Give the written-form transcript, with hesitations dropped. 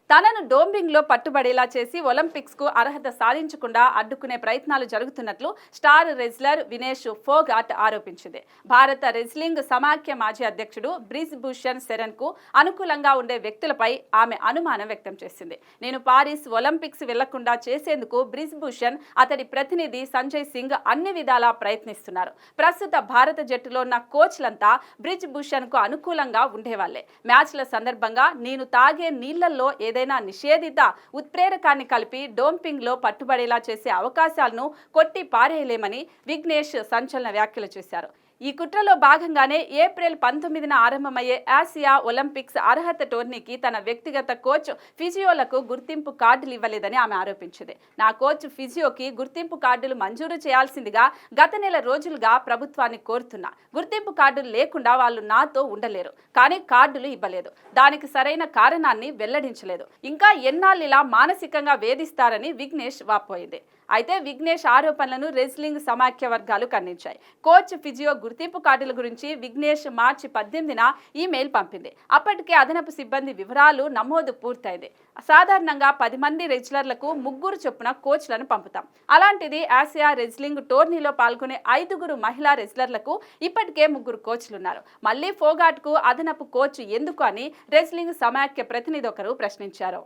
తనను డోపింగ్లో పట్టుబడేలా చేసి ఒలింపిక్స్కు అర్హత సాధించకుండా అడ్డుకునే ప్రయత్నాలు జరుగుతున్నట్లు స్టార్ రెజ్లర్ వినేష్ ఫోగాట్ ఆరోపించింది. భారత రెజ్లింగ్ సమాఖ్య మాజీ అధ్యక్షుడు బ్రిజ్ భూషణ్ శరణ్కు అనుకూలంగా ఉండే వ్యక్తులపై ఆమె అనుమానం వ్యక్తం చేసింది. నేను పారిస్ ఒలింపిక్స్ వెళ్లకుండా చేసేందుకు బ్రిజ్ భూషణ్, అతడి ప్రతినిధి సంజయ్ సింగ్ అన్ని విధాలా ప్రయత్నిస్తున్నారు. ప్రస్తుత భారత జట్టులో ఉన్న కోచ్లంతా బ్రిజ్ భూషణ్కు అనుకూలంగా ఉండేవాళ్లే. మ్యాచ్ల సందర్భంగా నేను తాగే నీళ్లలో ఏదైనా నిషేధిత ఉత్ప్రేరకాన్ని కలిపి డోపింగ్లో పట్టుబడేలా చేసే అవకాశాలను కొట్టి పారేయలేమని విఘ్నేష్ సంచలన వ్యాఖ్యలు చేశారు. ఈ కుట్రలో భాగంగానే ఏప్రిల్ 19న ఆరంభమయ్యే ఆసియా ఒలింపిక్స్ అర్హత టోర్నీకి తన వ్యక్తిగత కోచ్ ఫిజియోలకు గుర్తింపు కార్డులు ఇవ్వలేదని ఆమె ఆరోపించింది. నా కోచ్ ఫిజియోకి గుర్తింపు కార్డులు మంజూరు చేయాల్సిందిగా గత నెల రోజులుగా ప్రభుత్వాన్ని కోరుతున్నా. గుర్తింపు కార్డులు లేకుండా వాళ్ళు నాతో ఉండలేరు, కానీ కార్డులు ఇవ్వలేదు. దానికి సరైన కారణాన్ని వెల్లడించలేదు. ఇంకా ఎన్నాళ్ళు ఇలా మానసికంగా వేధిస్తారని విఘ్నేష్ వాపోయింది. అయితే విఘ్నేష్ ఆరోపణలను రెజ్లింగ్ సమాఖ్య వర్గాలు ఖండించాయి. కోచ్ ఫిజియో గుర్తింపు కార్డుల గురించి విఘ్నేష్ మార్చి 18న ఈమెయిల్ పంపింది. అప్పటికే అదనపు సిబ్బంది వివరాలు నమోదు పూర్తయింది. సాధారణంగా 10 మంది రెజ్లర్లకు 3 చొప్పున కోచ్లను పంపుతాం. అలాంటిది ఆసియా రెజ్లింగ్ టోర్నీలో పాల్గొనే 5 మహిళా రెజ్లర్లకు ఇప్పటికే 3 కోచ్లున్నారు. మళ్లీ ఫోగాట్కు అదనపు కోచ్ ఎందుకు అని రెజ్లింగ్ సమాఖ్య ప్రతినిధి ఒకరు ప్రశ్నించారు.